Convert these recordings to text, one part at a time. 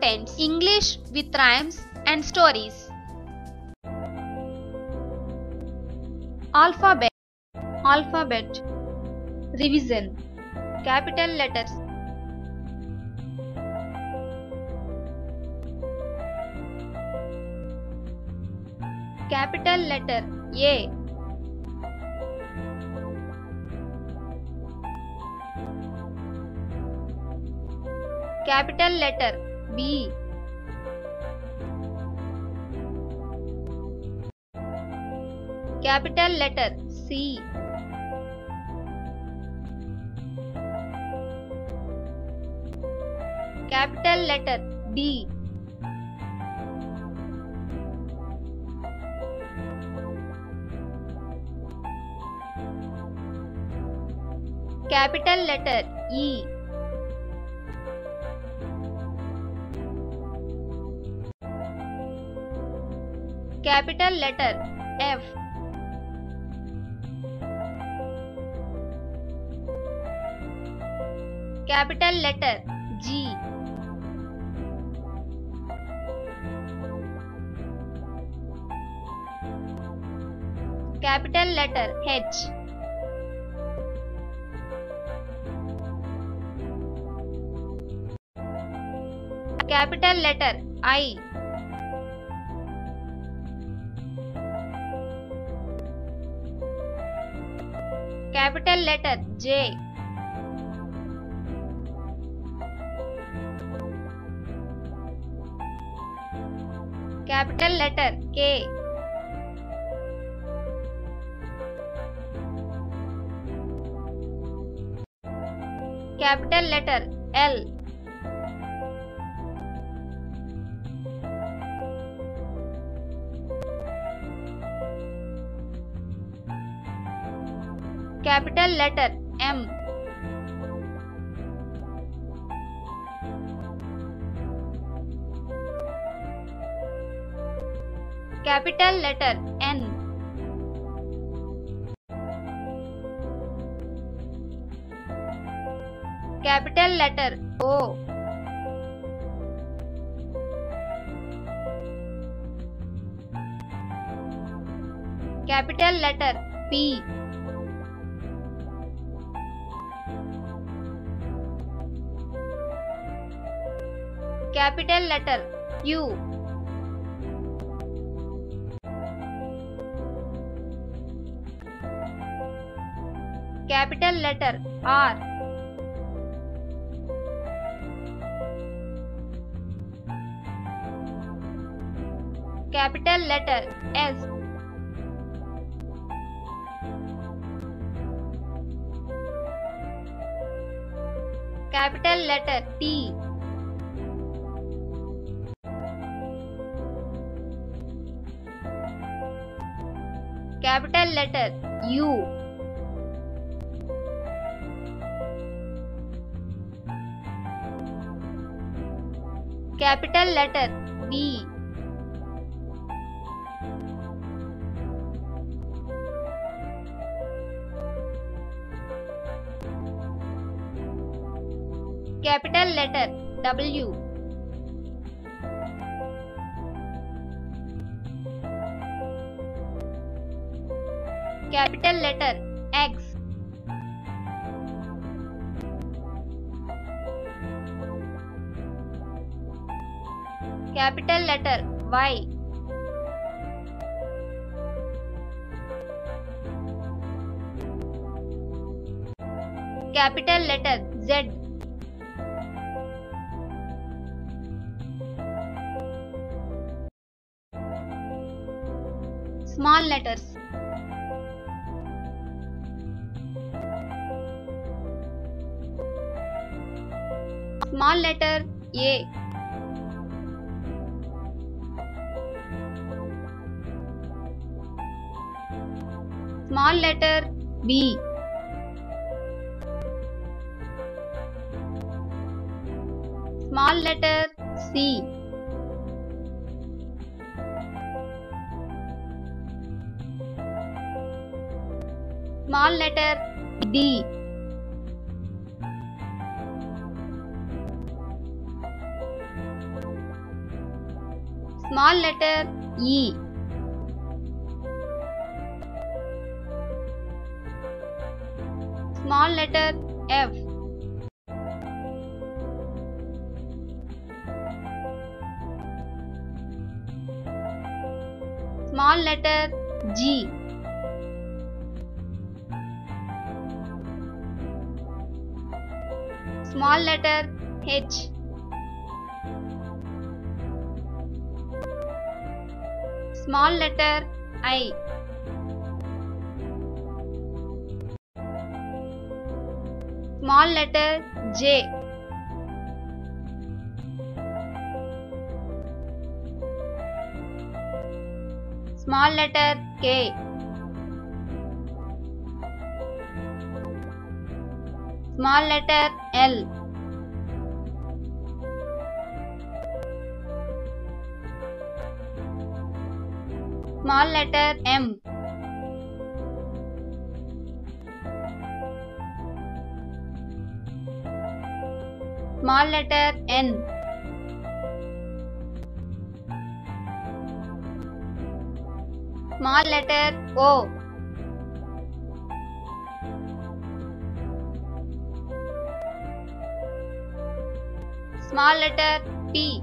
contents English with rhymes and stories. Alphabet. Alphabet. Revision. Capital letters. Capital letter A. Capital letter B. Capital letter C. Capital letter D. Capital letter E. Capital letter F. Capital letter G. Capital letter H. Capital letter I. Capital letter J. Capital letter K. Capital letter L. Capital letter M. Capital letter N. Capital letter O. Capital letter P. Capital letter Q. Capital letter R. Capital letter S. Capital letter T. Capital letter U. Capital letter V. Capital letter W. Capital letter X. Capital letter Y. Capital letter Z. Small letters. Small letter A. Small letter B. Small letter C. Small letter D. Small letter E. Small letter F. Small letter G. Small letter H. Small letter I. Small letter J. Small letter K. Small letter L. Small letter M. Small letter N. Small letter O. Small letter P.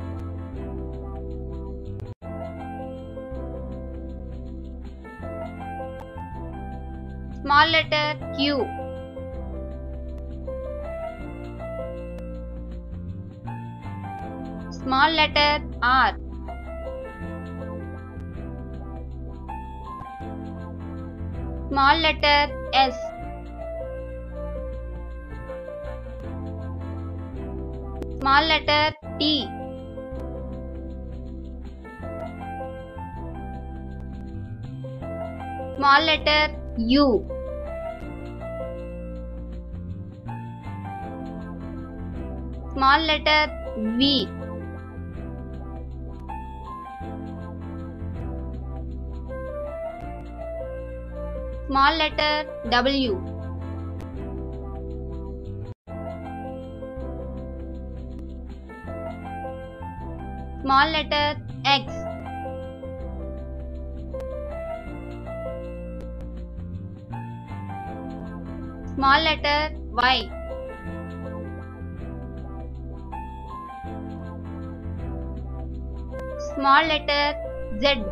Small letter Q. Small letter R. Small letter S. Small letter T. Small letter U. Small letter V. Small letter W. Small letter X. Small letter Y. Small letter Z.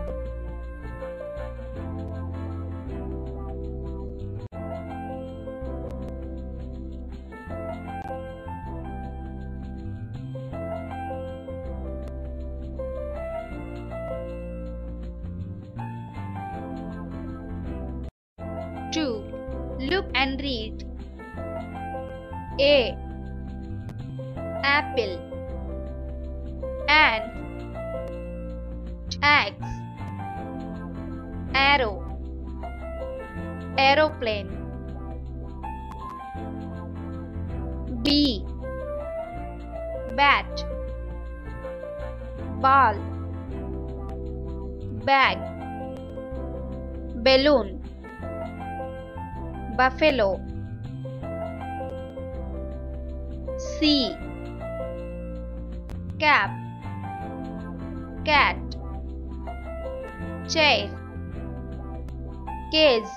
Two. Look and read. A. Apple. Ant. Axe. Arrow. Aeroplane. B. Bat. Ball. Bag. Balloon. Buffalo. C. Cap. Cat. Chair. Case.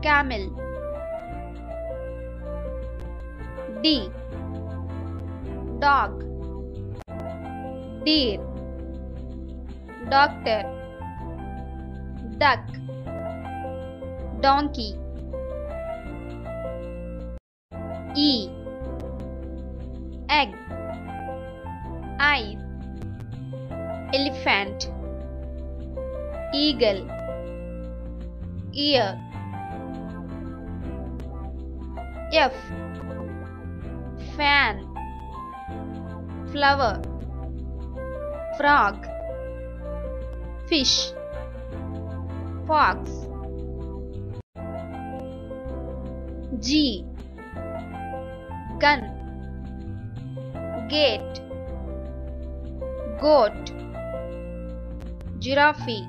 Camel. D. Dog. Deer. Doctor. Duck. Donkey. E. Egg. Eyes. Elephant. Eagle. Ear. F. Fan. Flower. Frog. Fish. Fox. G. Gun. Gate. Goat. Giraffe.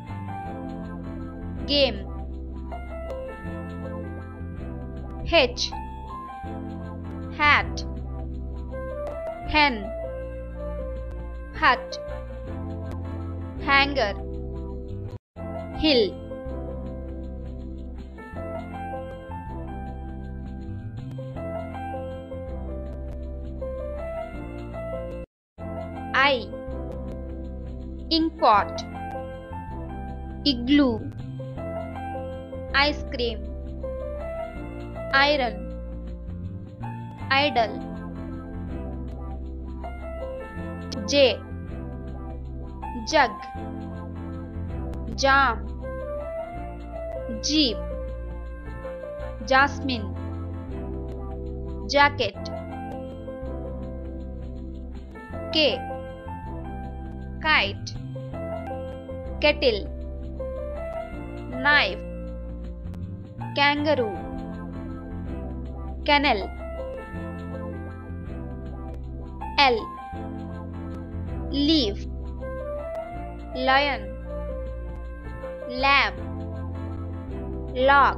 Game. H. Hat. Hen. Hut. hanger, hill, eye, inkpot, igloo, ice cream, iron, idle, J, jug, jam, jeep, jasmine, jacket, K, kite, kettle, knife, kangaroo, kennel, L, leaf, lion, lamb, log,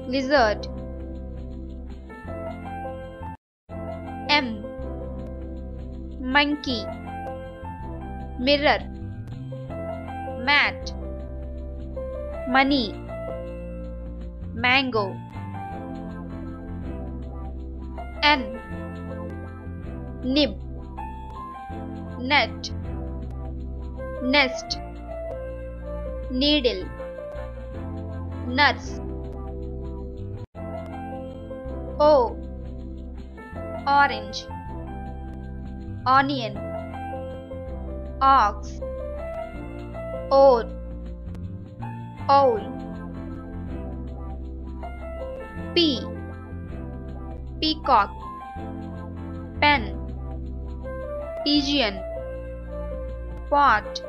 lizard, M, monkey, mirror, mat, money, mango, N, nib, net, nest, needle, nuts, O, orange, onion, ox, oat, owl, P, peacock, pen, pigeon, pot,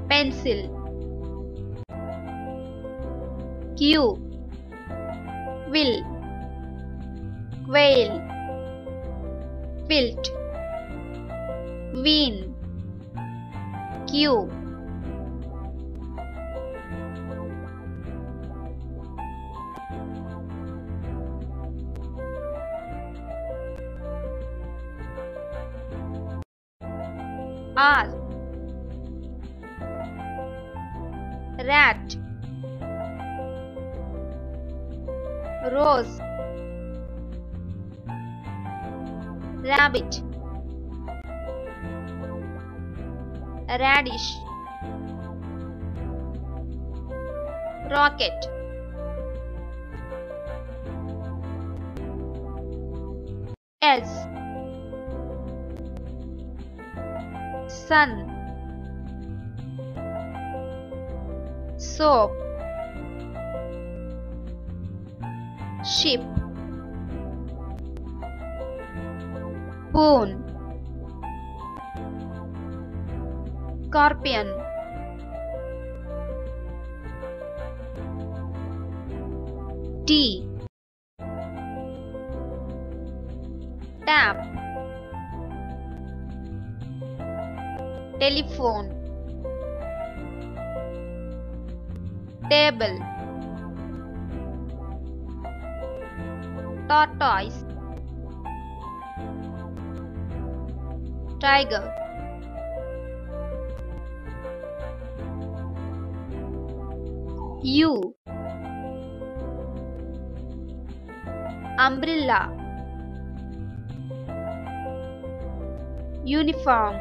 pencil, Q, will, quail, quilt, wean, Q, R, rat, rose, rabbit, radish, rocket, S, sun, soap, ship, spoon, scorpion, T, tap, telephone, table, tortoise, tiger, U, umbrella, uniform,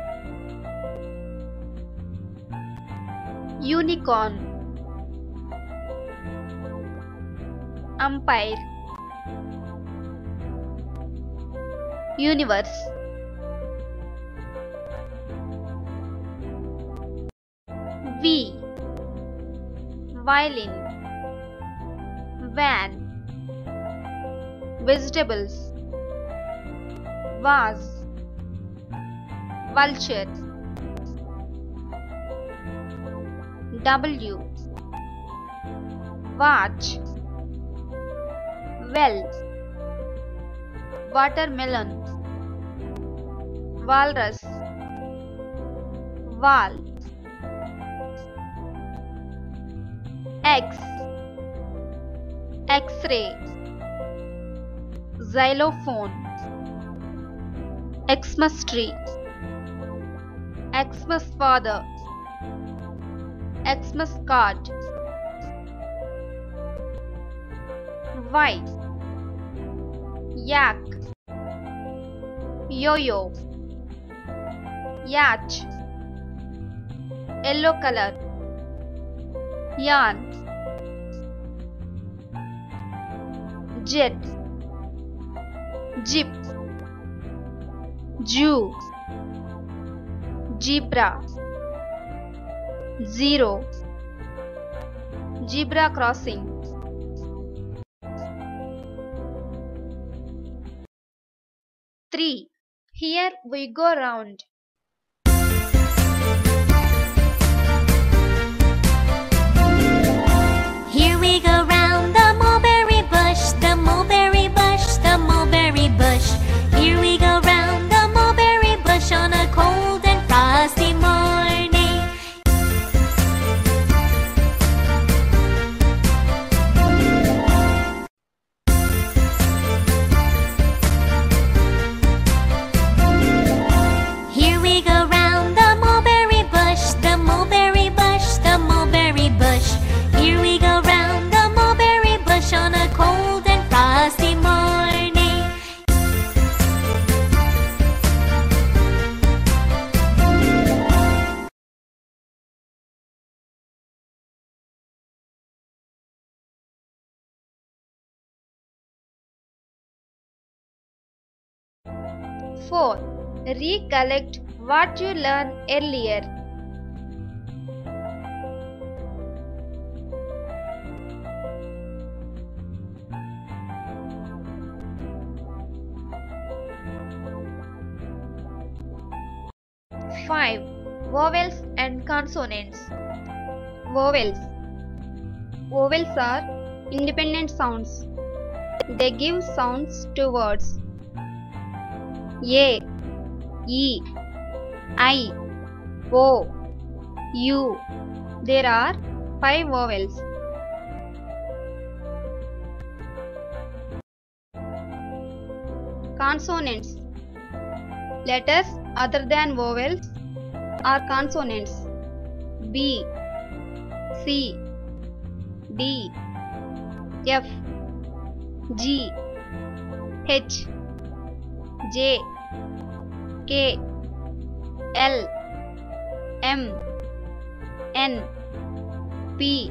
unicorn, umpire, universe, V, violin, van, vegetables, vase, vulture, W, watch, well, watermelon, walrus, wall, X, X-ray, xylophone, Xmas tree, Xmas father. Xmas card. Y. Yak. Yo-yo. Yacht. Yellow color. Yarn. Jet. Jeep. Jew. Zebra. Zero. Zebra crossing. Three. Here we go round. Here we go round the mulberry bush, the mulberry bush, the mulberry bush. Here we go round the mulberry bush on a cold and frosty morning. Here we go round the mulberry bush, the mulberry bush, the mulberry bush. Here we go round the mulberry bush on a cold and frosty morning. Four. Recollect what you learned earlier. Five. Vowels and consonants. Vowels. Vowels are independent sounds. They give sounds to words. A, E, I, O, U. There are 5 vowels. Consonants. Letters other than vowels are consonants. B, C, D, F, G, H, J, K, L, M, N, P,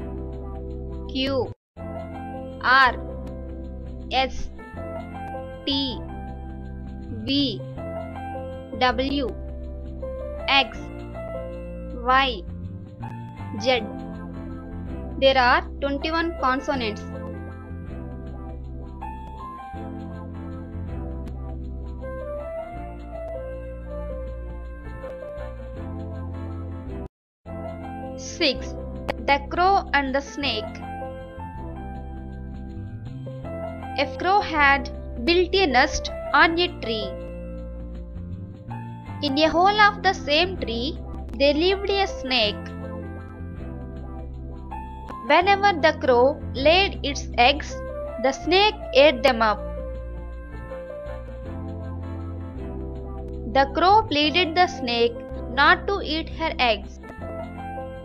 Q, R, S, T, V, W, X, Y, Z. There are 21 consonants. Six. The crow and the snake. A crow had built a nest on a tree. In a hole of the same tree, there lived a snake. Whenever the crow laid its eggs, the snake ate them up. The crow pleaded the snake not to eat her eggs,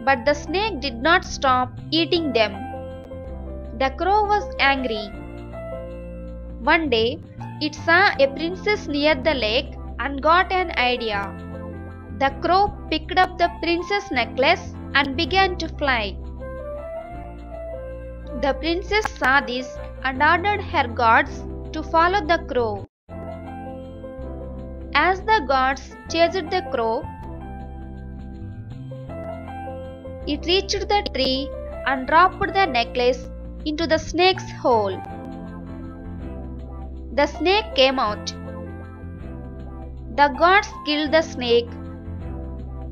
but the snake did not stop eating them. The crow was angry. One day, it saw a princess near the lake and got an idea. The crow picked up the princess' necklace and began to fly. The princess saw this and ordered her guards to follow the crow. As the guards chased the crow, it reached the tree and dropped the necklace into the snake's hole. The snake came out. The guards killed the snake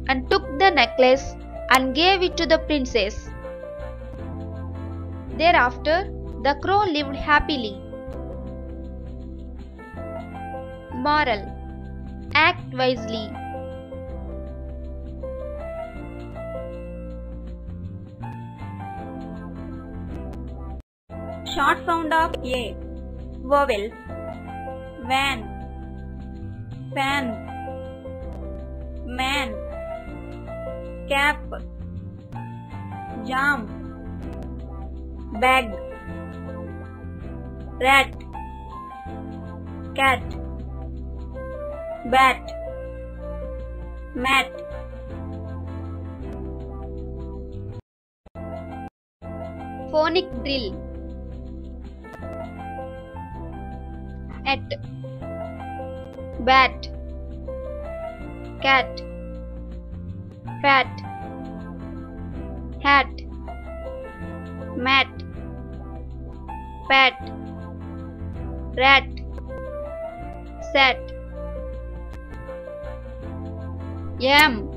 and took the necklace and gave it to the princess. Thereafter, the crow lived happily. Moral: act wisely. Short sound of A. Vowels: van, fan, man, cap, jam, bag, rat, cat, bat, mat. Phonic drill. At, bat, cat, fat, hat, mat, pat, rat, sat. Yam,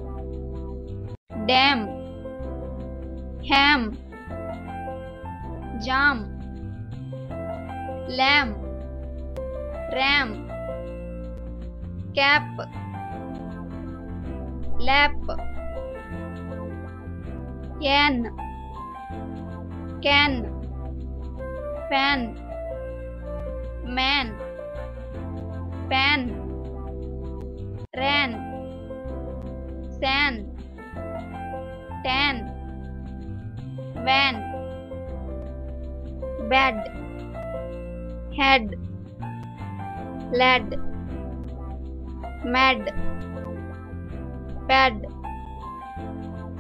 dam, ham, jam, lamb, ram, cap, lap, yan, can, fan, man, pan, ran, san, tan, van, bad, had, lad, mad, bad,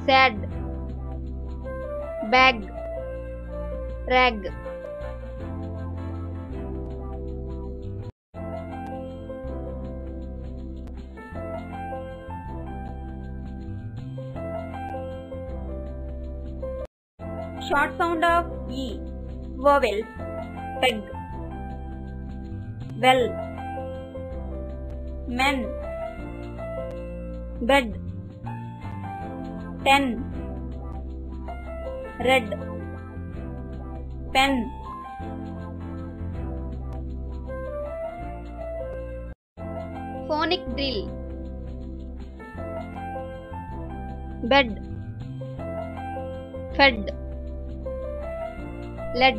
sad, bag, rag. Short sound of E. Vowel. Peg, well, men, bed, ten, red, pen. Phonic drill. Bed, fed, led,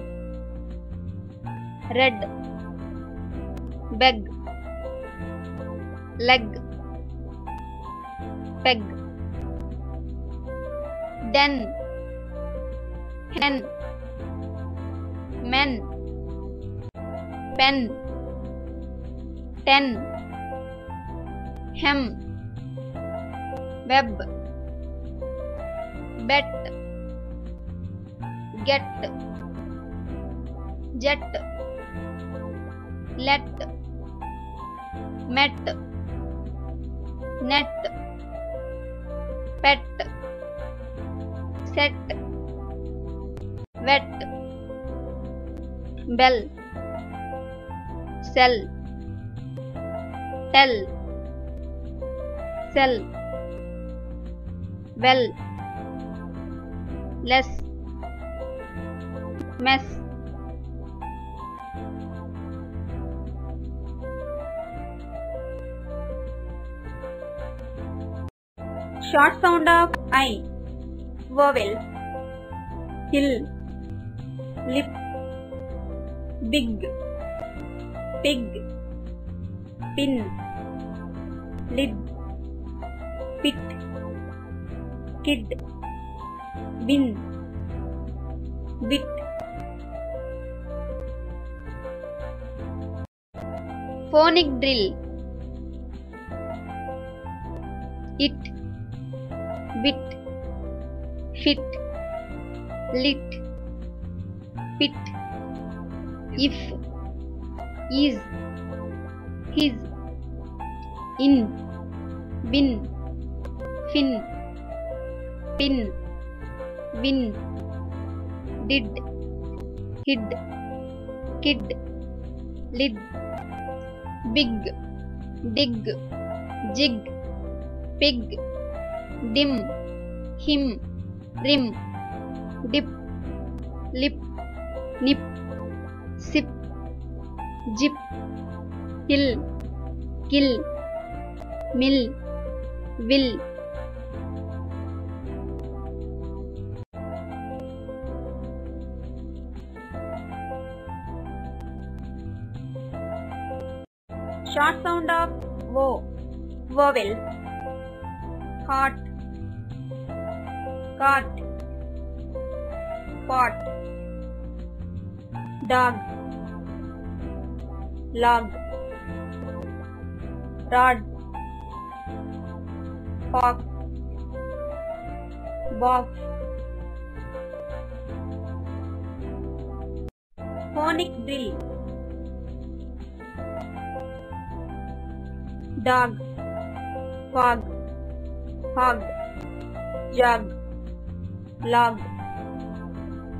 red, beg, leg, peg, den, hen, men, pen, ten, hem, web, bet, get, jet, let, met, net, pet, set, wet, bell, sell, tell, sell, well, less, mess. Short sound of I. Vowel. Hill, lip, big, pig, pin, lid, pit, kid, bin, bit. Phonic drill. It, bit, fit, lit, pit, if, is, his, in, bin, fin, pin, win, did, hid, kid, lid, big, dig, jig, pig, dim, him, rim, dip, lip, nip, sip, jip, hill, kill, mill, will. Short sound of O. Vowel. Hot, cart, pot, dog, log, rod, fox, box. Phonic drill. Dog, fog, hog, jug, log,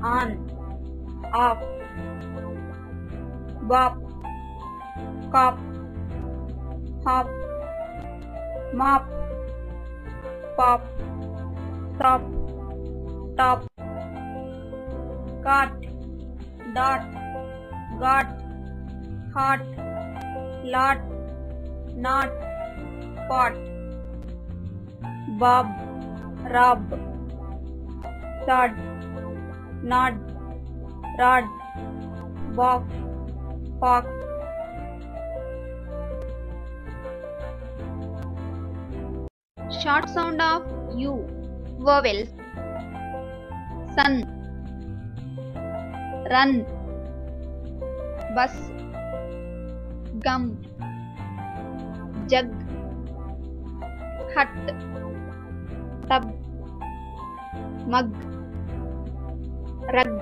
on, off, bop, cop, hop, mop, pop, stop, top, cart, dot, got, hot, lot, knot, pot, bob, rob, sod, nod, rod, box, fox. Short sound of U. Vowels. Sun, run, bus, gum, jug, hut, tub, mug, rug.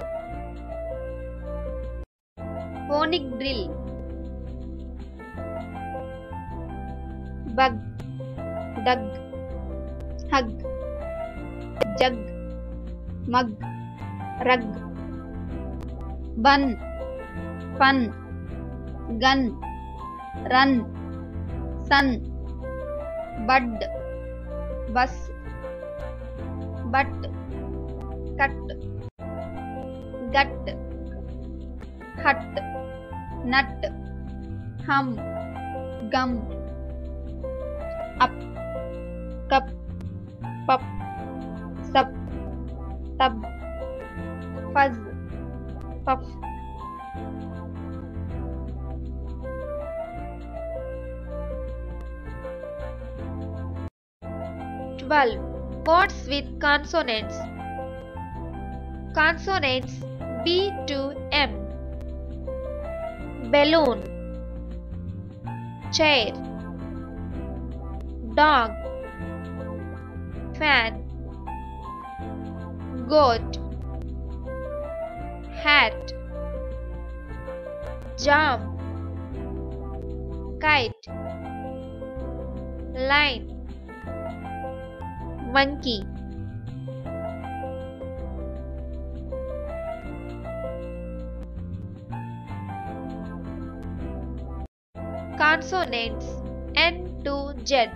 Phonic drill. Bug, dug, hug, jug, mug, rug. Bun, fun, gun, run, sun, bud, bus, butt, cut, gut, hut, nut, hum, gum, up, cup, pup, sup, tub, fuzz, puff. Words with consonants. Consonants B to M. Balloon, chair, dog, fan, goat, hat, jam, kite, line, monkey. Consonants N to Z.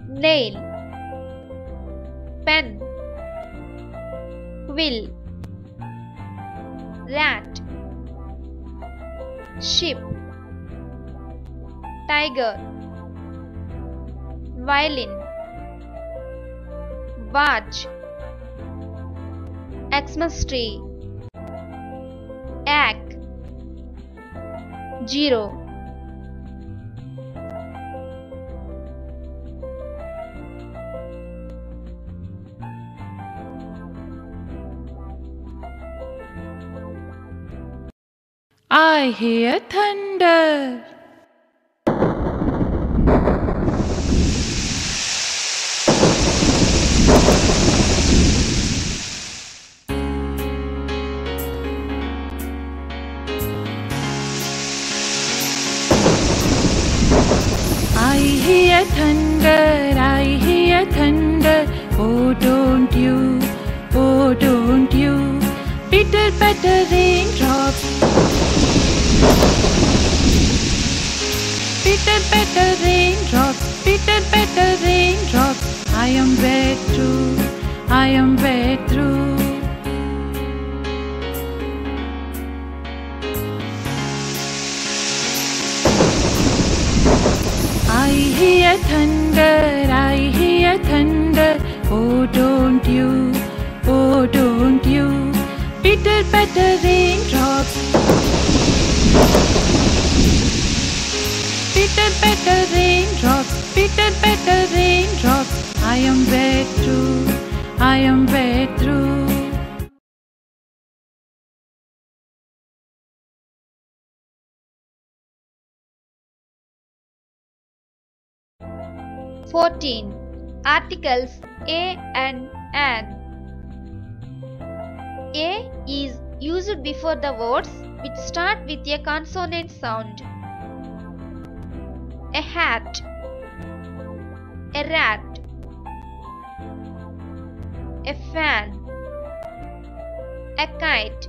Nail, pen, quill, rat, sheep, tiger, violin, watch, Xmas tree, egg, zero. I hear thunder. I hear thunder, I hear thunder. Oh, don't you, oh, don't you. Pitter patter raindrops. Pitter patter raindrops, pitter patter raindrops. I am wet through, I am wet through. I hear thunder, I hear thunder. Oh, don't you, oh, don't you. Pitter patter raindrops. Pitter patter raindrops, pitter patter raindrops. I am wet through. I am wet through. 14. Articles a and an. A is used before the words which start with a consonant sound. A hat, a rat, a fan, a kite,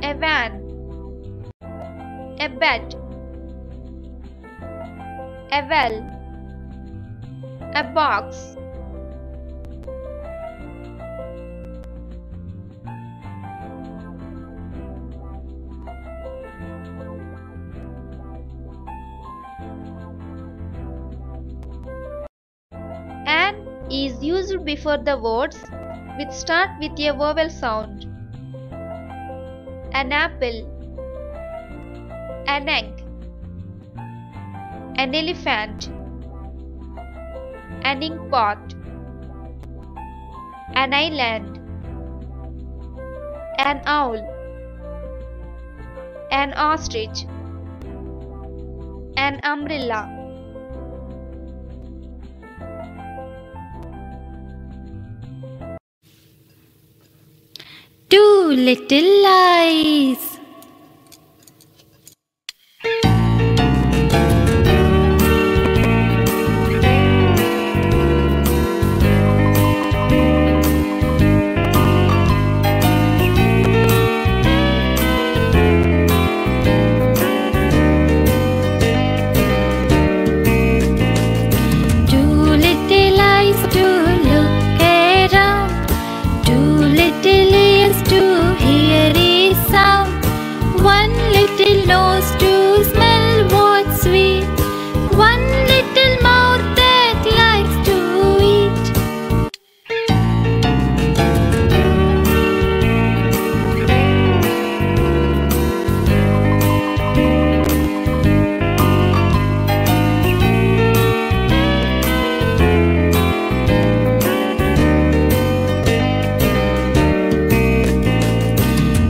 a van, a bed, a well, a box. An is used before the words which start with a vowel sound. An apple, an egg, an elephant, an ink pot, an island, an owl, an ostrich, an umbrella. Two little lies. Nose to smell what's sweet, one little mouth that likes to eat.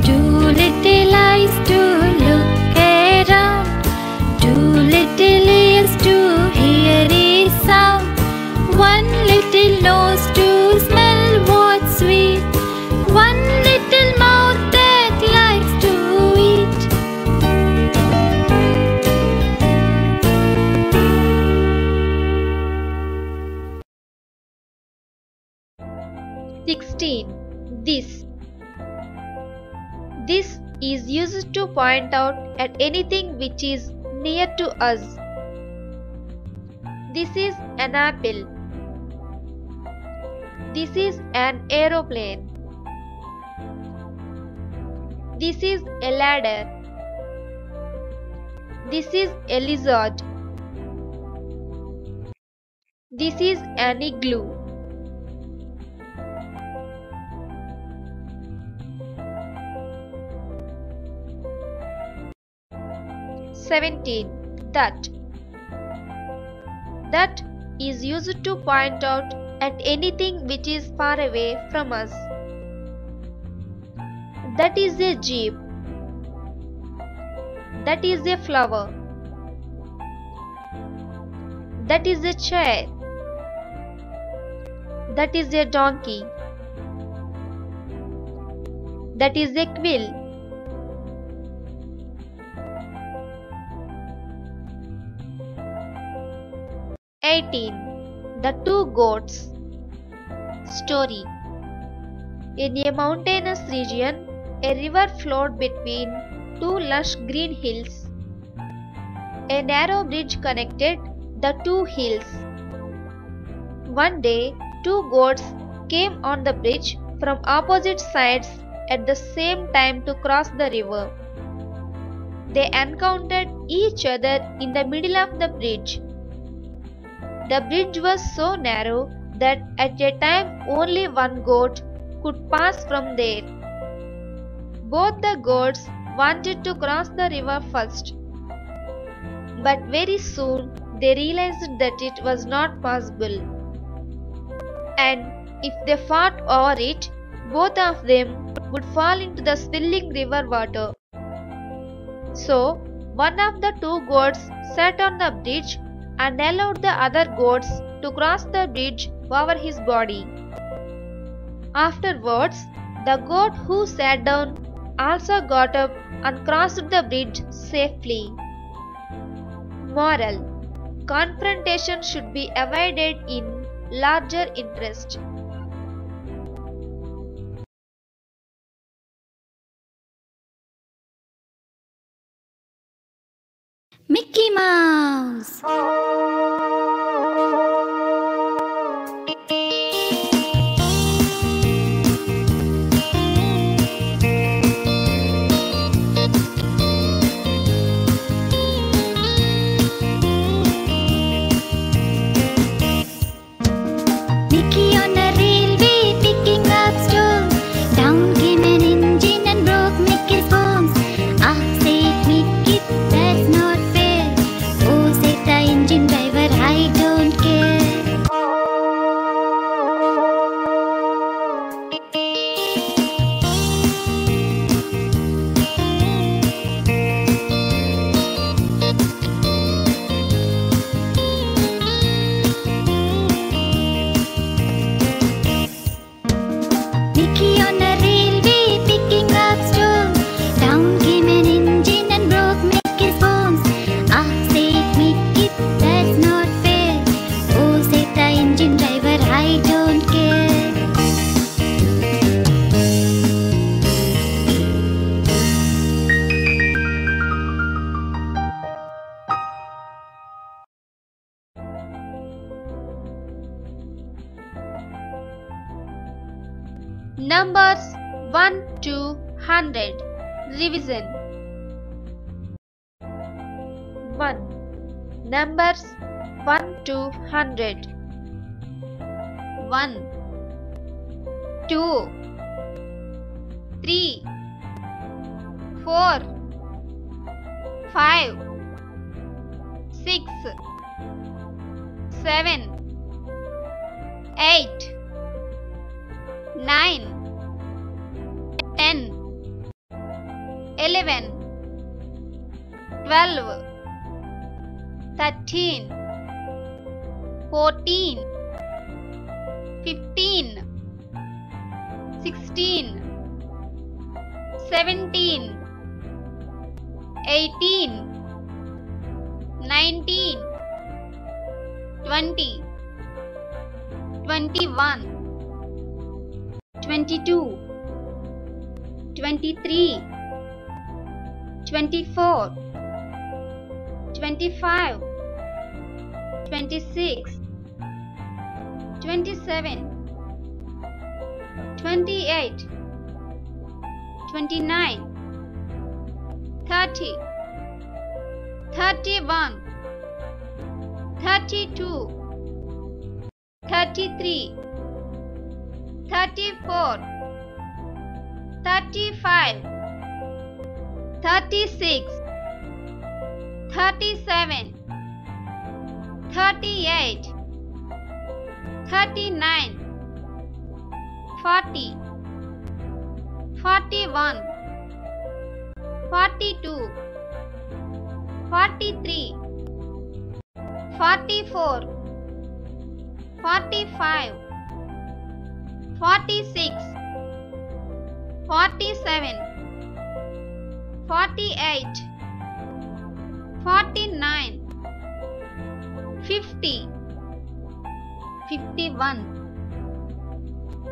Two little eyes to look around, two little ears to hear a sound, one little nose to smell what's sweet, one little mouth that likes to eat. This. This is used to point out at anything which is near to us. This is an apple. This is an aeroplane. This is a ladder. This is a lizard. This is an igloo. That. That is used to point out at anything which is far away from us. That is a jeep. That is a flower. That is a chair. That is a donkey. That is a quill. The two goats. Story. In a mountainous region, a river flowed between two lush green hills. A narrow bridge connected the two hills. One day, two goats came on the bridge from opposite sides at the same time to cross the river. They encountered each other in the middle of the bridge. The bridge was so narrow that at a time only one goat could pass from there. Both the goats wanted to cross the river first, but very soon they realized that it was not possible. And if they fought over it, both of them would fall into the swirling river water. So, one of the two goats sat on the bridge and allowed the other goats to cross the bridge over his body. Afterwards, the goat who sat down also got up and crossed the bridge safely. Moral: confrontation should be avoided in larger interest. Mickey Mouse. Mickey on a railway picking up stones. Down came an engine and broke Mickey's bones. Ah, said Mickey, that's not fair. Oh, said the engine driver, I don't care. Mickey on a railway picking up stones. Down came an engine and broke Mickey's bones. Ah, said Mickey, that's not fair. Oh, said the engine driver, I don't care. Numbers 1 to 100. Revision. 1. Numbers 1 to 100. 1, 2, 3, 4, 5, 6, 7, 8, 9, 10, 11, 12, 13, 14, 15, 16, 17, 18, 19, 20, 21, 22, 23, 24, 25, 26, 27, 28, 29, 30, 31, 32, 33, 34, 35, 36, 37, 38, 39, 40, 41, 42, 43, 44, 45, 46, 47, 48, 49, 50, 51,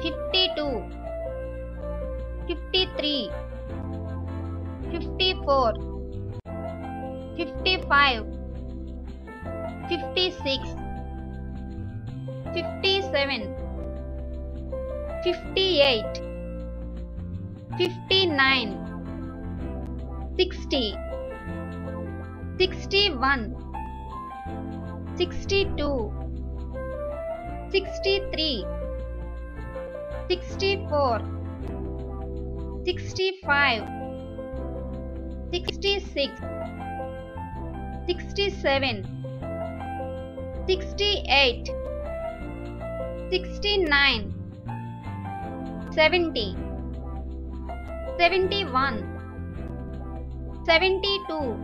52, 53, 54, 55, 56, 57, 58, 59, 60, 61, 62, 63, 64, 65, 66, 67, 68, 69, 70, 71, 72,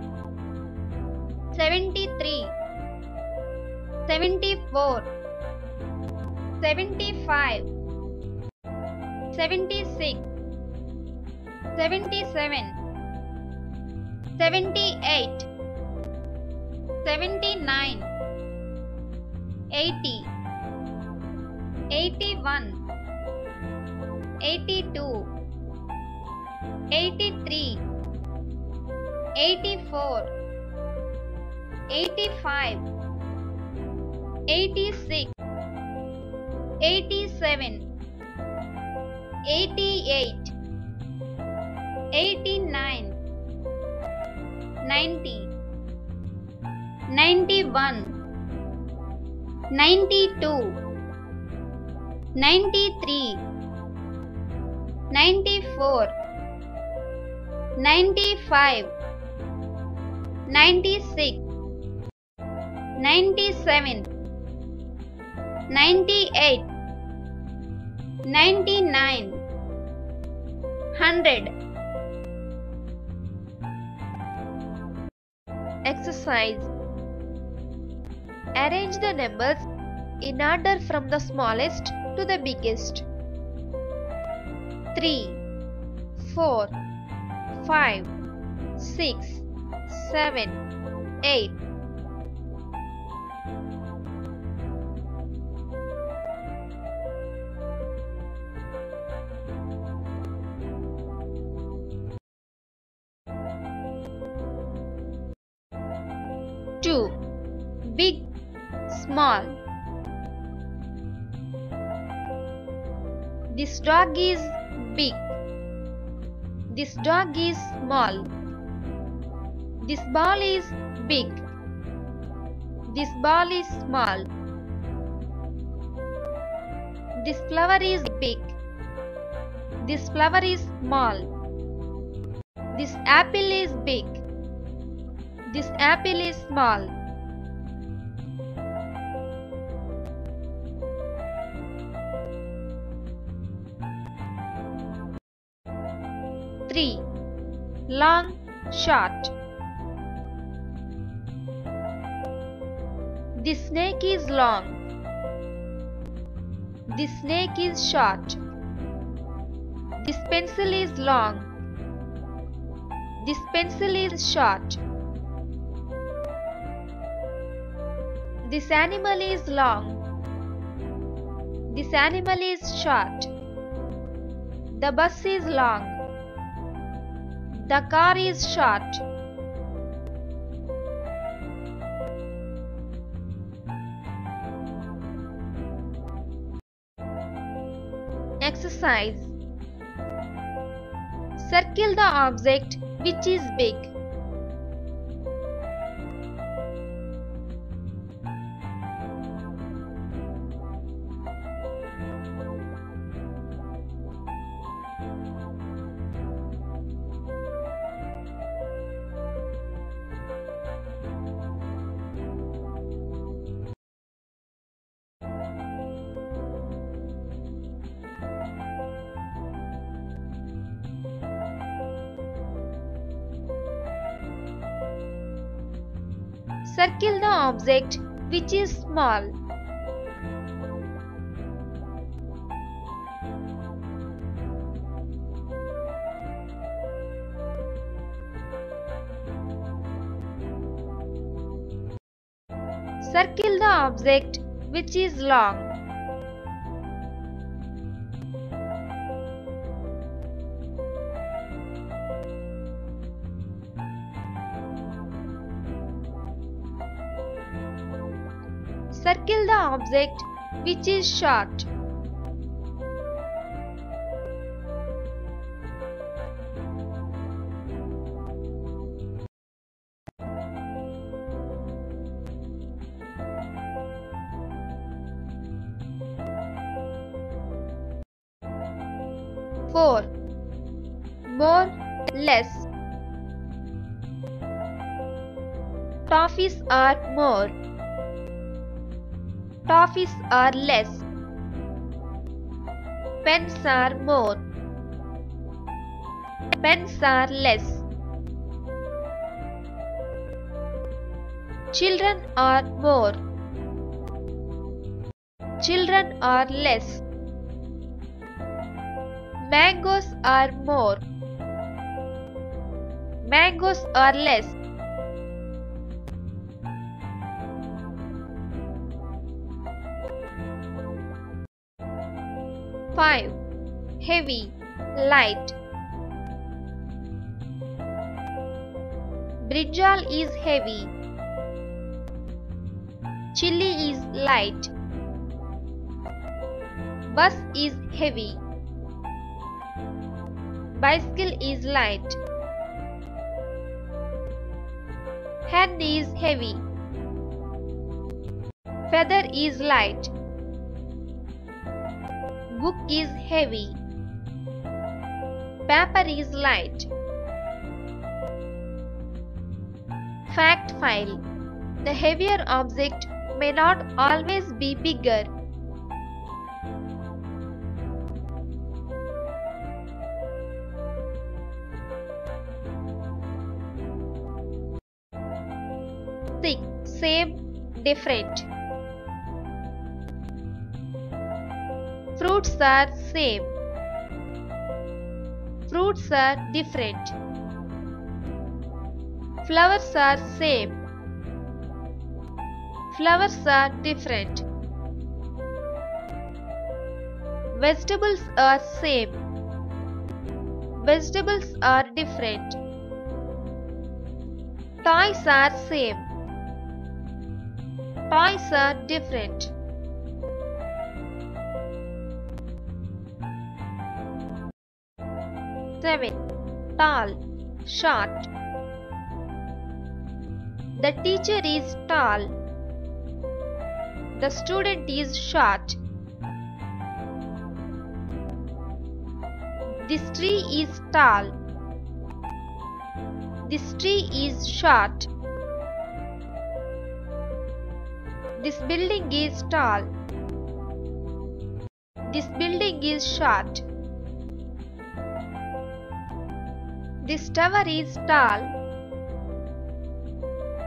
73, 74, 75, 76, 77, 78, 79, 80, 81, 82, 83, 84, 85, 86, 87, 88, 89, 90, 91, 92, 93, 94, 95, 96, 97, 98, 99, 100. Exercise. Arrange the numbers in order from the smallest to the biggest. 3, 4, 5, 6, 7, 8. Two, big, small. This dog is big. This dog is small. This ball is big. This ball is small. This flower is big. This flower is small. This apple is big. This apple is small. Three, long, short. This snake is long. This snake is short. This pencil is long. This pencil is short. This animal is long. This animal is short. The bus is long. The car is short. Exercise. Circle the object which is big. Circle the object which is small. Circle the object which is long. Circle the object which is short. Four, more, less. Toffees are more. Toffees are less. Pens are more. Pens are less. Children are more. Children are less. Mangoes are more. Mangoes are less. Five. Heavy, light. Brinjal is heavy. Chili is light. Bus is heavy. Bicycle is light. Hen is heavy. Feather is light. Book is heavy. Paper is light. Fact file. The heavier object may not always be bigger. Same, different. Fruits are same. Fruits are different. Flowers are same. Flowers are different. Vegetables are same. Vegetables are different. Toys are same. Toys are different. Seven. Tall, short. The teacher is tall. The student is short. This tree is tall. This tree is short. This building is tall. This building is short. This tower is tall.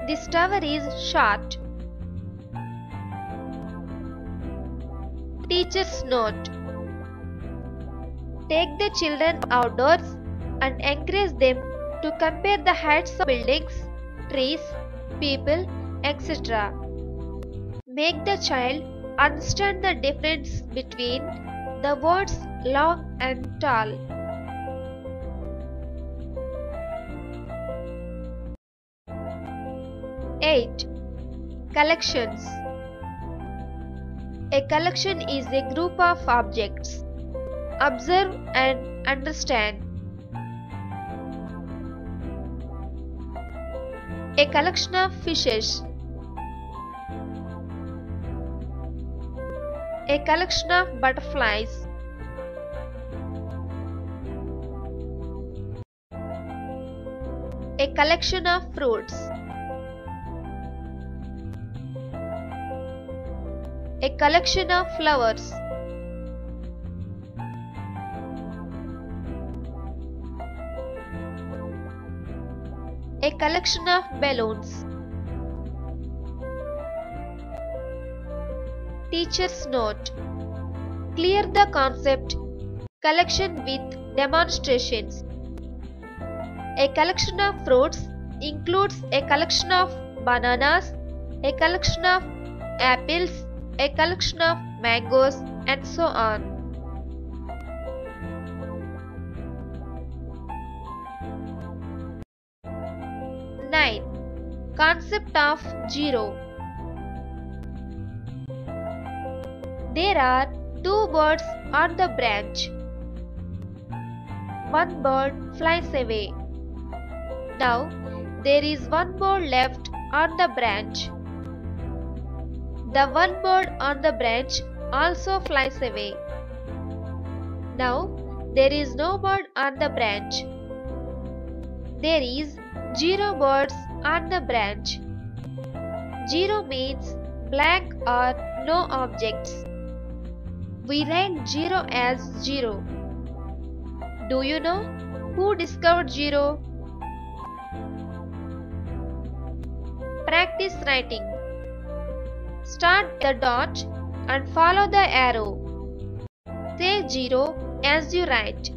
This tower is short. Teacher's note. Take the children outdoors and encourage them to compare the heights of buildings, trees, people, etc. Make the child understand the difference between the words long and tall. Eight. Collections. A collection is a group of objects. Observe and understand. A collection of fishes. A collection of butterflies. A collection of fruits. A collection of flowers. A collection of balloons. Teacher's note. Clear the concept collection with demonstrations. A collection of fruits includes a collection of bananas, a collection of apples, a collection of mangoes, and so on. 9. Concept of zero. There are 2 birds on the branch. One bird flies away. Now there is one bird left on the branch. The one bird on the branch also flies away. Now there is no bird on the branch. There is 0 birds on the branch. 0 means blank or no objects. We write 0 as 0. Do you know who discovered 0? Practice writing. Start the dot and follow the arrow. Say 0 as you write.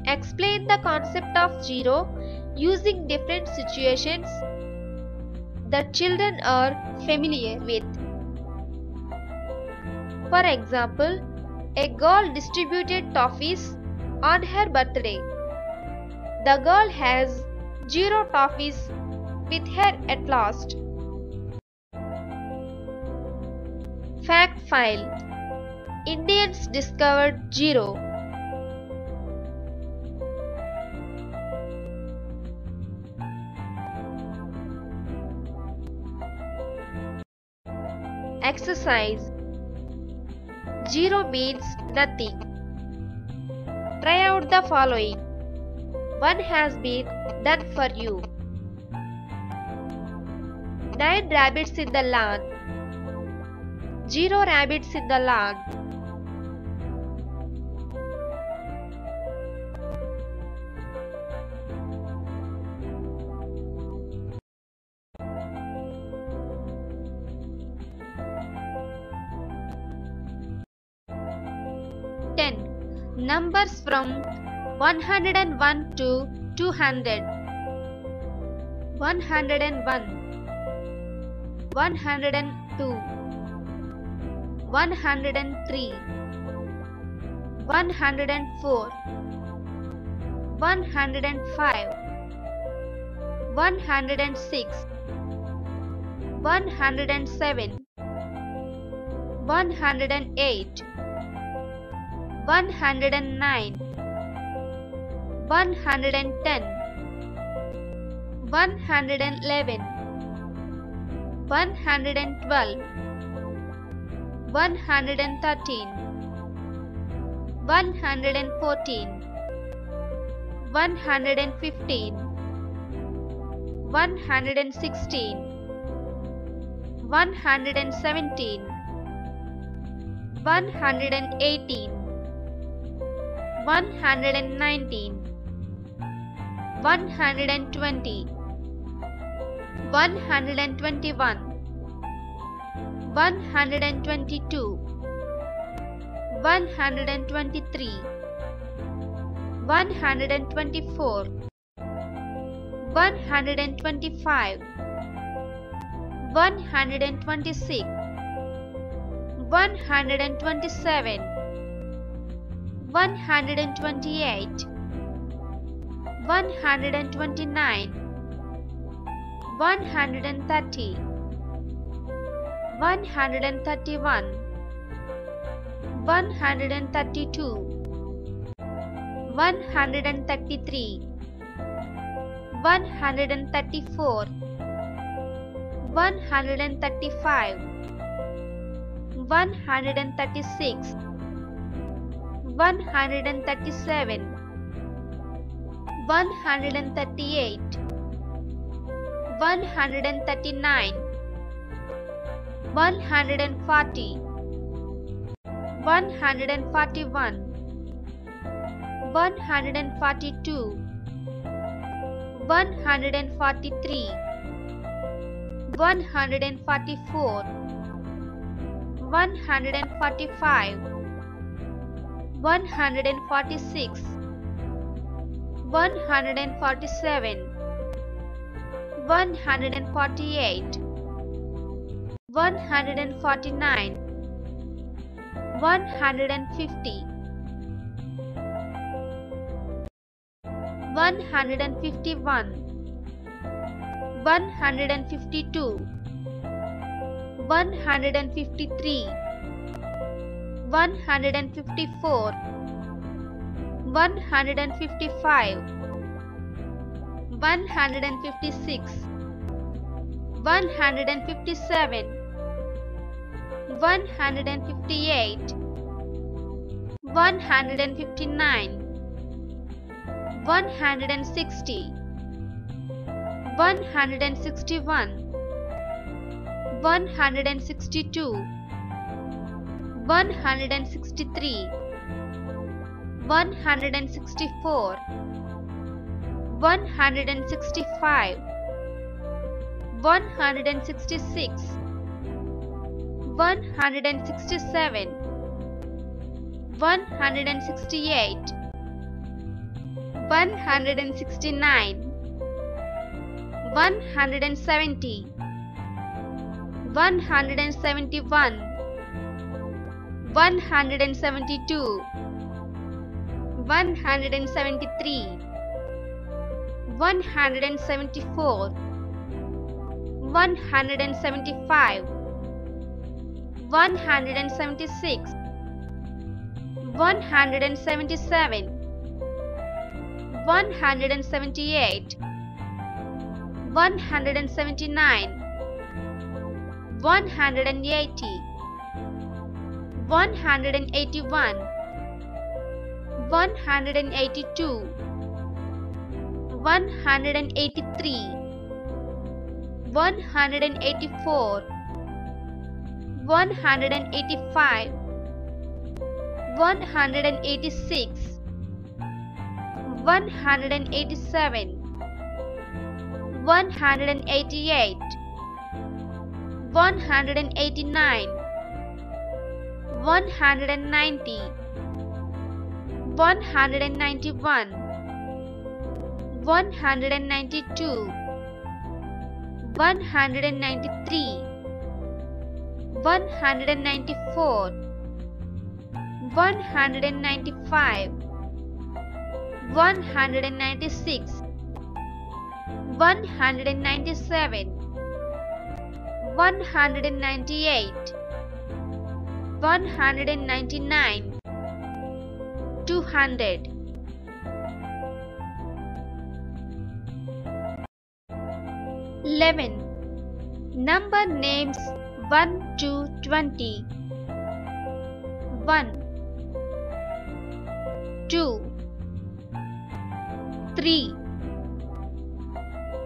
Explain the concept of 0 using different situations that children are familiar with. For example, a girl distributed toffees on her birthday. The girl has 0 toffees with her at last. Fact file. Indians discovered 0. Exercise. 0 means nothing. Try out the following. 1 has been done for you. 9 rabbits in the lawn. 0 rabbits in the lawn. Numbers from 101 to 200. 101, 102, 103, 104, 105, 106, 107, 108, 109, 110, 111, 112, 113, 114, 115, 116, 117, 118, 119, 120, 121, 122, 123, 124, 125, 126, 127, 128, 129, 130, 131, 132, 133, 134, 135, 136, 137, 138, 139, 140, 141, 142, 143, 144, 145, 146, 147, 148, 149, 150, 151, 152, 153, 154, 155, 156, 157, 158, 159, 160, 161, 162, 163, 164, 165, 166, 167, 168, 169, 170, 171, 172, 173, 174, 175, 176, 177, 178, 179, 180, 181, 182, 183, 184, 185, 186, 187, 188, 189, 190, 191, 192, 193, 194, 195, 196, 197, 198, 199, 200. 11. Number names 1 to 20. 1, 2, 3,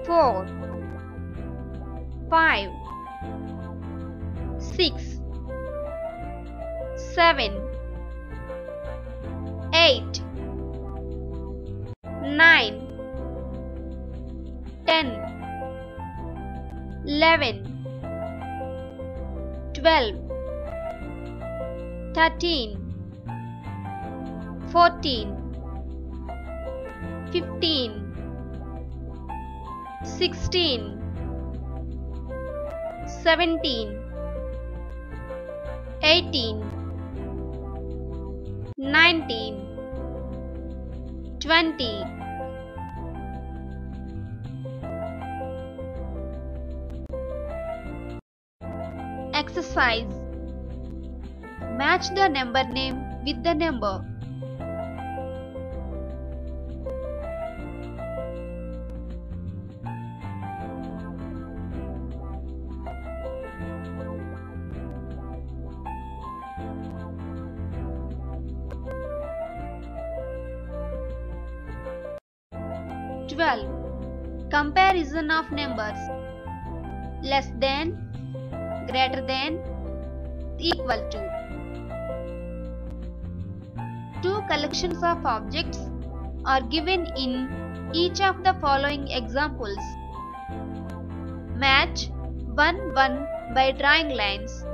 4, 5, 6, 7, 8, 9, 10, 11, 12, 13, 14, 15, 16, 17, 18, 19, 20. Exercise. Match the number name with the number. Comparison of numbers. Less than, greater than, equal to. Two collections of objects are given in each of the following examples. Match 1, 1 by drawing lines.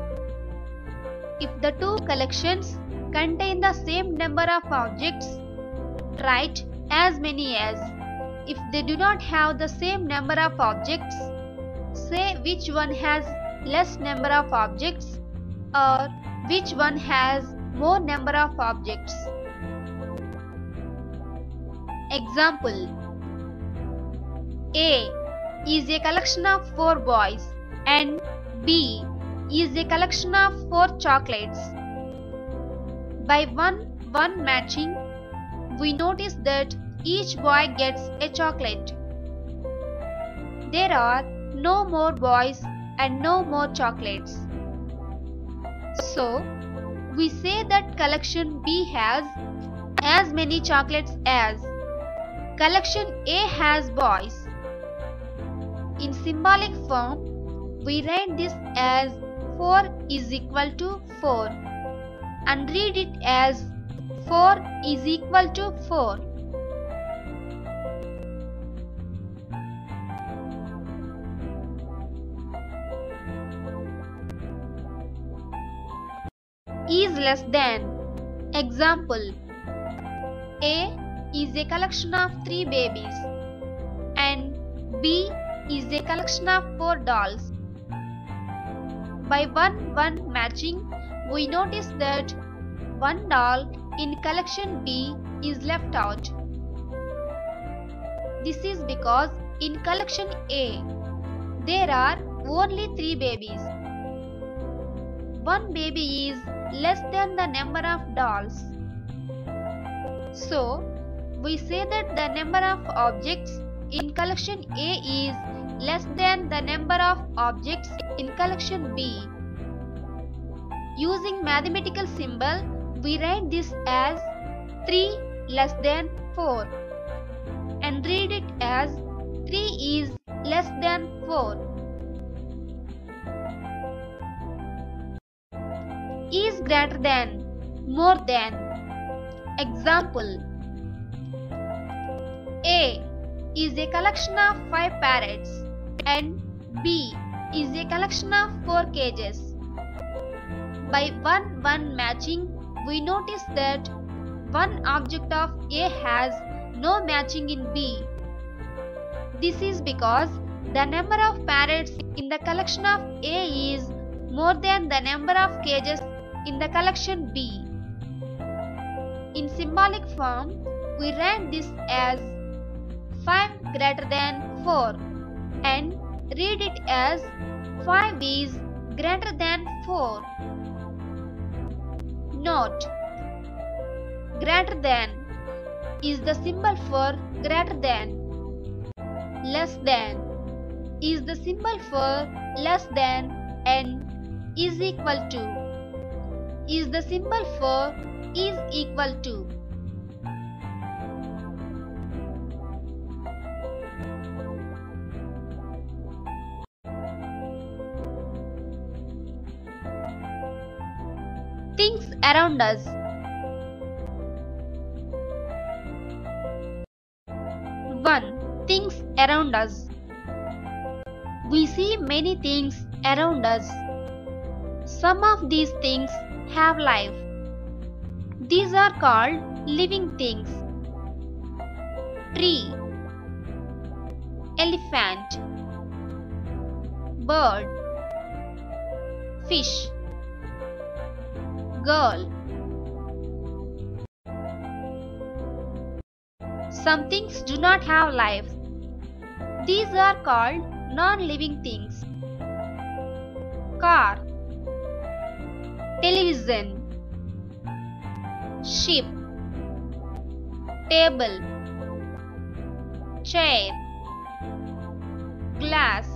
If the two collections contain the same number of objects, write as many as. If they do not have the same number of objects, say which one has less number of objects or which one has more number of objects. Example: A is a collection of 4 boys and B is a collection of 4 chocolates. By 1-1 matching, we notice that each boy gets a chocolate. There are no more boys and no more chocolates. So, we say that collection B has as many chocolates as collection A has boys. In symbolic form, we write this as 4 is equal to 4 and read it as 4 is equal to 4. Is less than. Example: A is a collection of 3 babies and B is a collection of 4 dolls. By 1-1 matching, we notice that 1 doll in collection B is left out. This is because in collection A, there are only 3 babies. 1 baby is less than the number of dolls. So, we say that the number of objects in collection A is less than the number of objects in collection B. Using mathematical symbol, we write this as 3 less than 4 and read it as 3 is less than 4. Is greater than, more than. Example: A is a collection of 5 parrots and B is a collection of 4 cages. By 1-1 matching, we notice that one object of A has no matching in B. This is because the number of parrots in the collection of A is more than the number of cages in the collection B. In symbolic form, we write this as 5 greater than 4 and read it as 5 is greater than 4. Note: greater than is the symbol for greater than. Less than is the symbol for less than, and is equal to is the symbol for is equal to. Things around us. 1. Things around us. We see many things around us. Some of these things have life. These are called living things. Tree, elephant, bird, fish, girl. Some things do not have life. These are called non-living things. Car, television, ship, table, chair, glass.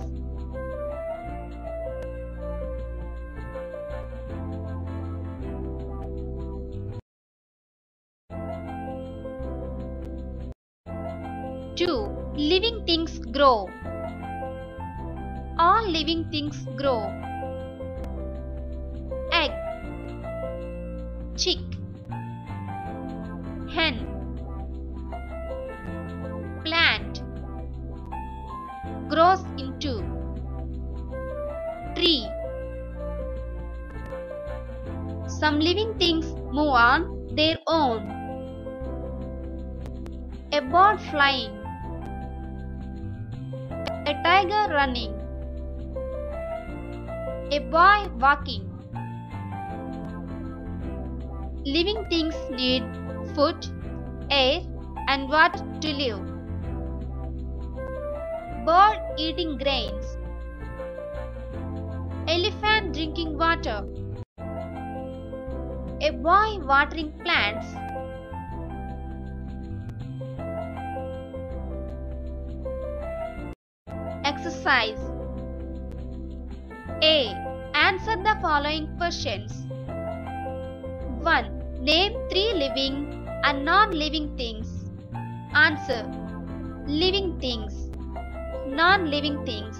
Two, living things grow. All living things grow. Egg, chick, hen, plant, grows into, tree. Some living things move on their own. A bird flying, a tiger running, a boy walking. Living things need food, air, and water to live. bird eating grains. Elephant drinking water. A boy watering plants. Exercise. A. Answer the following questions. 1. Name 3 living and non-living things. Answer. Living things. Non-living things.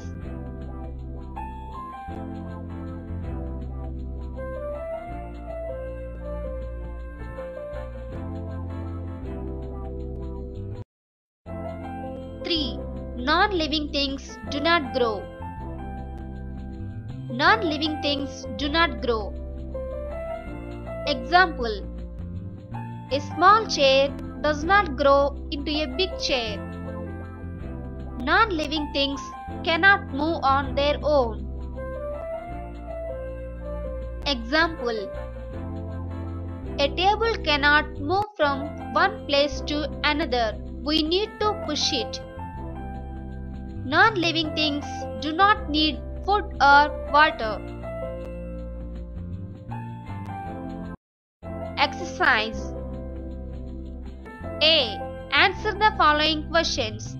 Non-living things do not grow. Non-living things do not grow. Example. A small chair does not grow into a big chair. Non-living things cannot move on their own. Example. A table cannot move from one place to another. We need to push it. Non-living things do not need food or water. Exercise. A. Answer the following questions.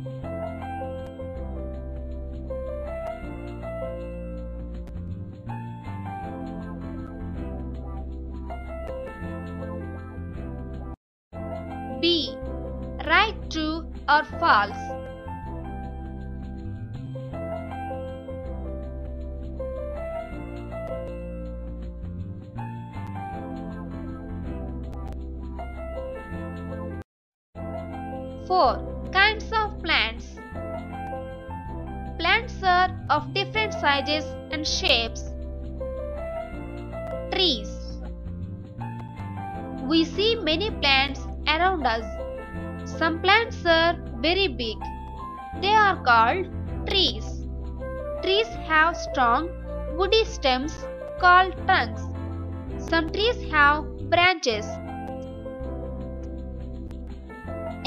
B. Write true or false. Four kinds of plants. Plants are of different sizes and shapes. Trees. We see many plants around us. Some plants are very big. They are called trees. Trees have strong, woody stems called trunks. Some trees have branches.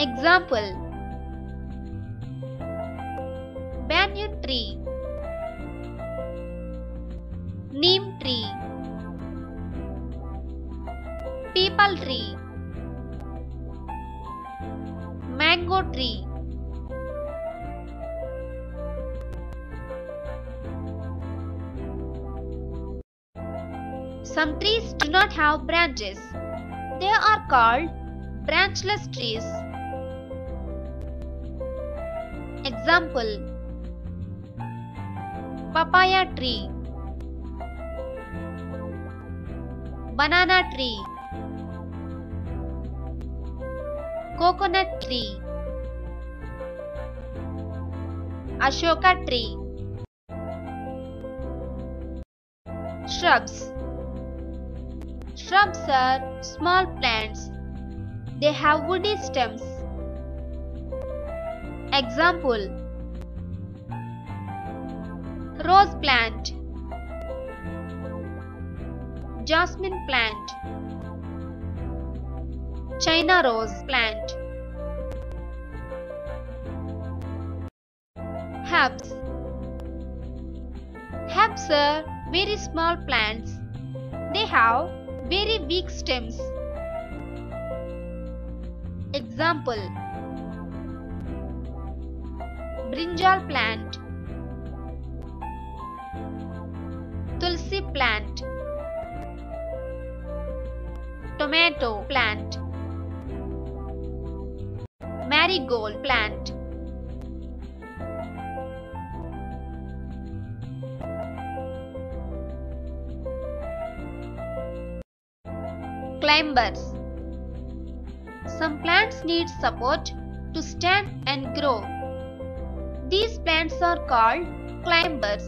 Example. Banyan tree, neem tree, peepal tree, mango tree. Some trees do not have branches. They are called branchless trees. Example. Papaya tree, banana tree, coconut tree, Ashoka tree. Shrubs. Shrubs are small plants. They have woody stems. Example. Rose plant, jasmine plant, China rose plant. Herbs. Herbs are very small plants. They have very weak stems. Example. Brinjal plant, tulsi plant, tomato plant, marigold plant. Climbers. Some plants need support to stand and grow. These plants are called climbers.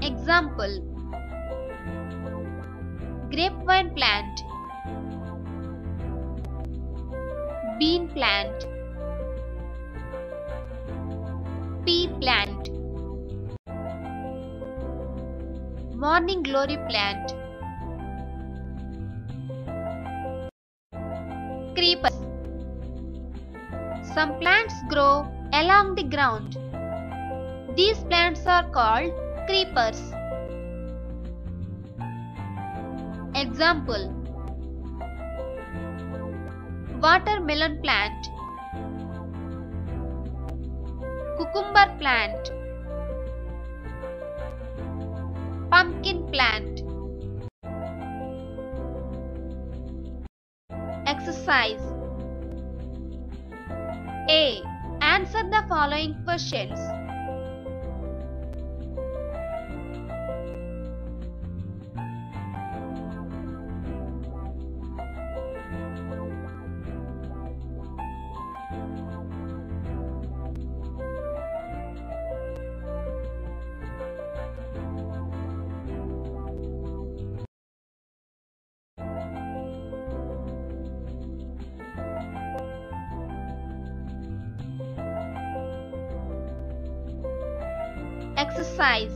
Example. Grapevine plant, bean plant, pea plant, morning glory plant. Creepers. Some plants grow along the ground. These plants are called creepers. Example: watermelon plant, cucumber plant, pumpkin plant. Exercise: A. Answer the following questions. Exercise: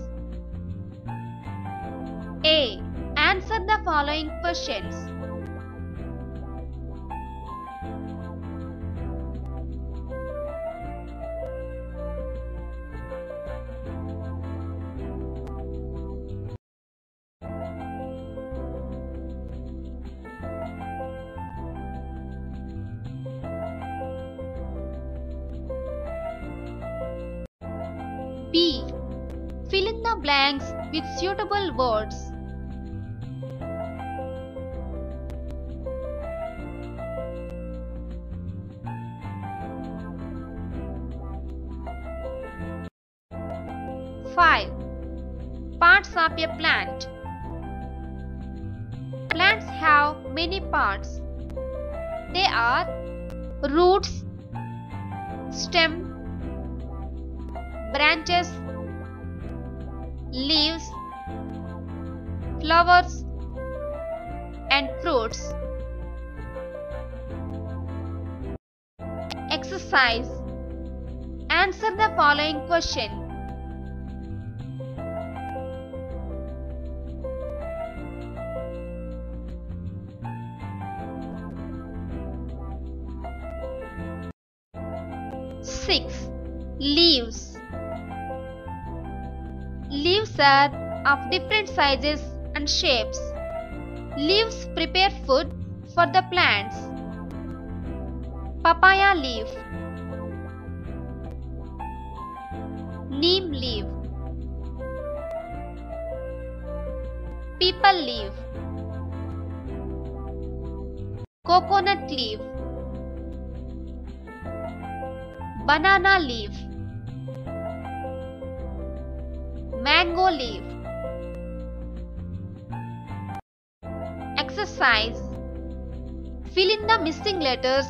A. Answer the following questions. B. Fill in the blanks with suitable words. Five. Parts of a plant. Plants have many parts. They are roots, stem, branches, leaves, flowers, and fruits. Exercise: Answer the following question. Six. Leaves. Leaves are of different sizes and shapes. Leaves prepare food for the plants. Papaya leaf, neem leaf, peepal leaf, coconut leaf, banana leaf, mango leaf. Exercise: Fill in the missing letters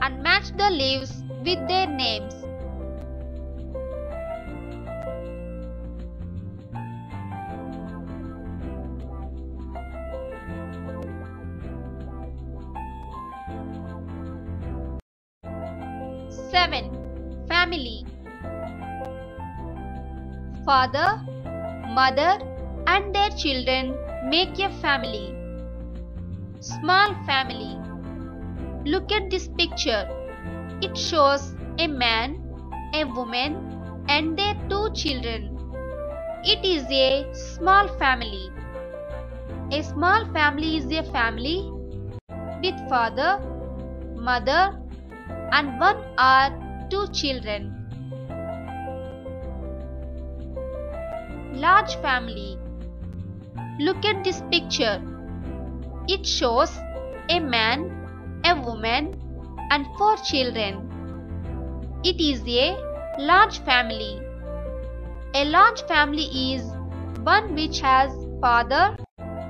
and match the leaves with their names. Seven. Family. Father, mother, and their children make a family. Small family. Look at this picture. It shows a man, a woman, and their two children. It is a small family. A small family is a family with father, mother, and one or two children. Large family. Look at this picture. It shows a man, a woman, and four children. It is a large family. A large family is one which has father,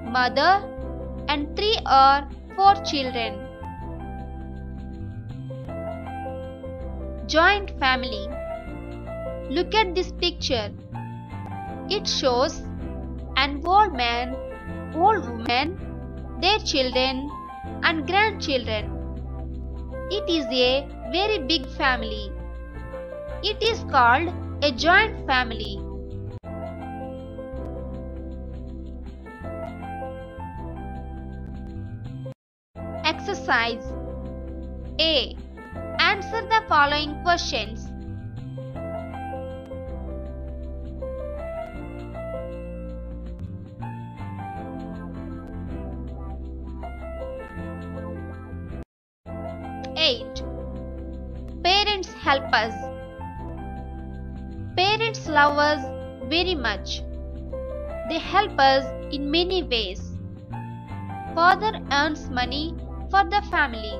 mother, and three or four children. Joint family. Look at this picture. It shows an old man, old woman, their children, and grandchildren. It is a very big family. It is called a joint family. Exercise: A. Answer the following questions. Eight. Parents help us. Parents love us very much. They help us in many ways. Father earns money for the family.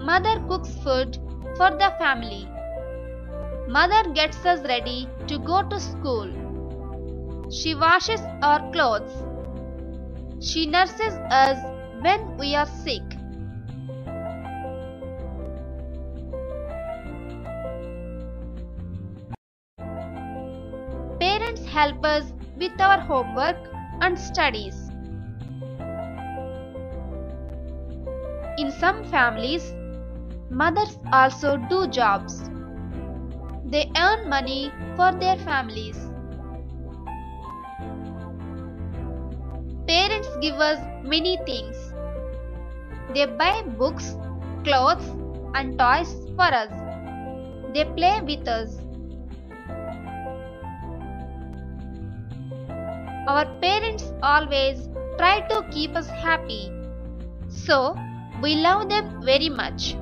Mother cooks food for the family. Mother gets us ready to go to school. She washes our clothes. She nurses us when we are sick. Parents help us with our homework and studies. In some families, mothers also do jobs. They earn money for their families. Parents give us many things. They buy books, clothes, and toys for us. They play with us. Our parents always try to keep us happy. So, we love them very much.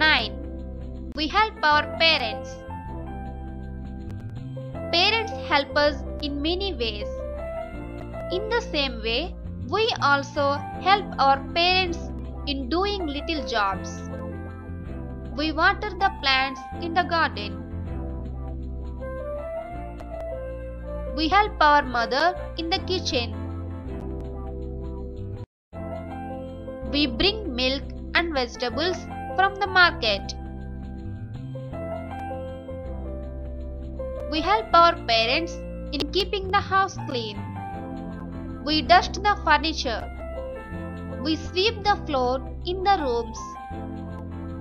Nine. We help our parents. Parents help us in many ways. In the same way, we also help our parents in doing little jobs. We water the plants in the garden. We help our mother in the kitchen. We bring milk and vegetables from the market. We help our parents in keeping the house clean. We dust the furniture. We sweep the floor in the rooms.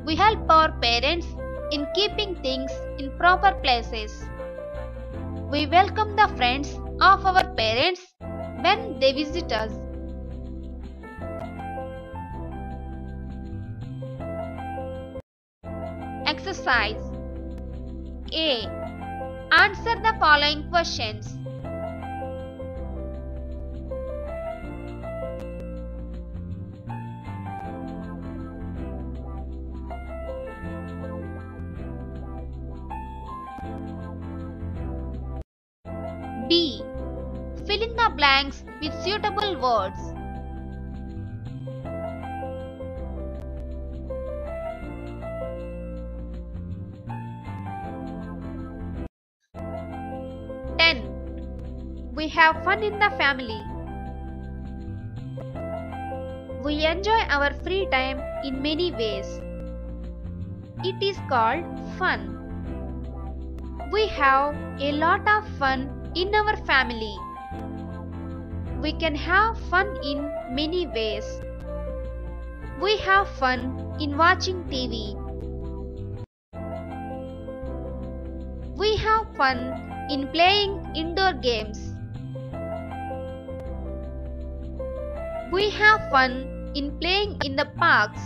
We help our parents in keeping things in proper places. We welcome the friends of our parents when they visit us. Exercise A. Answer the following questions. B. Fill in the blanks with suitable words. We have fun in the family. We enjoy our free time in many ways. It is called fun. We have a lot of fun in our family. We can have fun in many ways. We have fun in watching TV. We have fun in playing indoor games. We have fun in playing in the parks.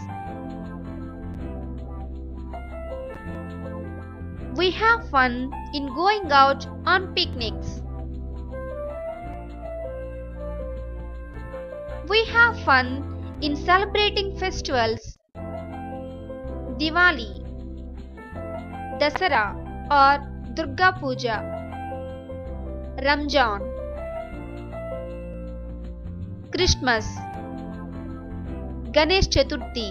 We have fun in going out on picnics. We have fun in celebrating festivals. Diwali, Dasara or Durga Puja, Ramjan, Christmas, Ganesh Chaturthi,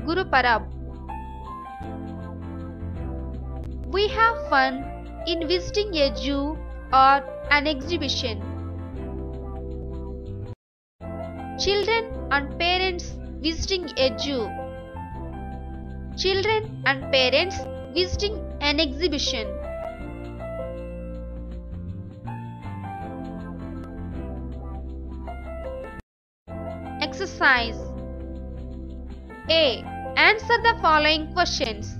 Guru Parab. We have fun in visiting a zoo or an exhibition. Children and parents visiting a zoo. Children and parents visiting an exhibition. Exercise A. Answer the following questions.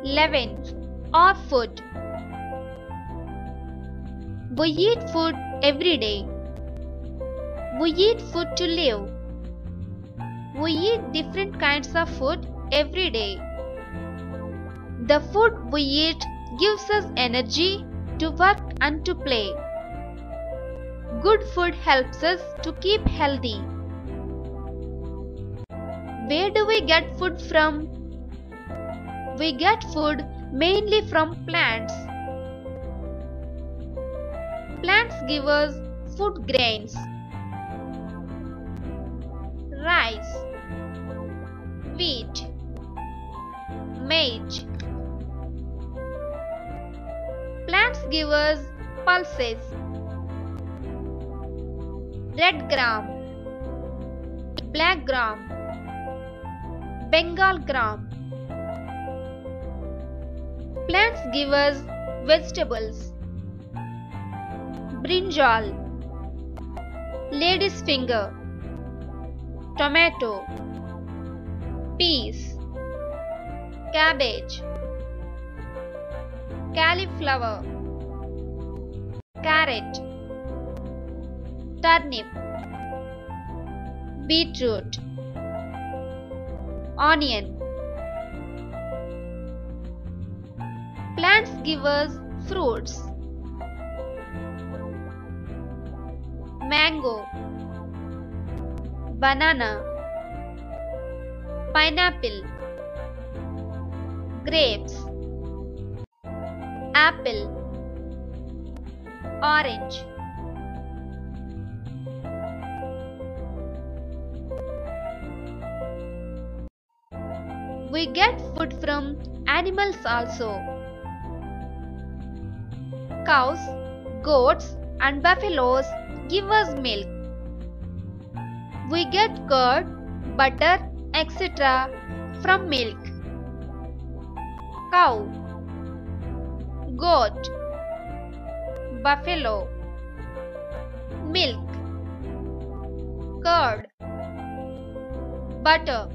11. Our food. We eat food every day. We eat food to live. We eat different kinds of food every day. The food we eat gives us energy to work and to play. Good food helps us to keep healthy. Where do we get food from? We get food mainly from plants. Plants give us food grains, rice, wheat, maize. Plants give us pulses, red gram, black gram, Bengal gram. Plants give us vegetables, brinjal, lady's finger, tomato, peas, cabbage, cauliflower, carrot, turnip, beetroot, onion. Plants give us fruits, mango, banana, pineapple, grapes, apple, orange. We get food from animals also. Cows, goats and buffaloes give us milk. We get curd, butter, etc. from milk. Cow, goat, buffalo, milk, curd, butter.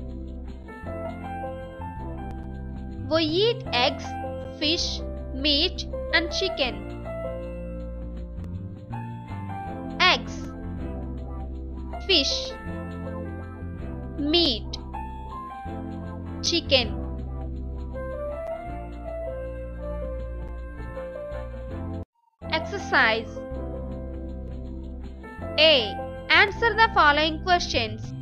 We eat eggs, fish, meat and chicken. Eggs, fish, meat, chicken. Exercise. A. Answer the following questions.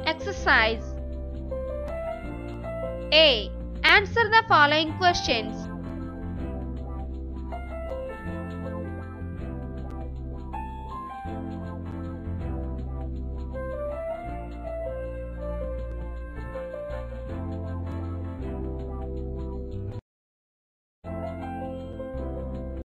Exercise. A. Answer the following questions.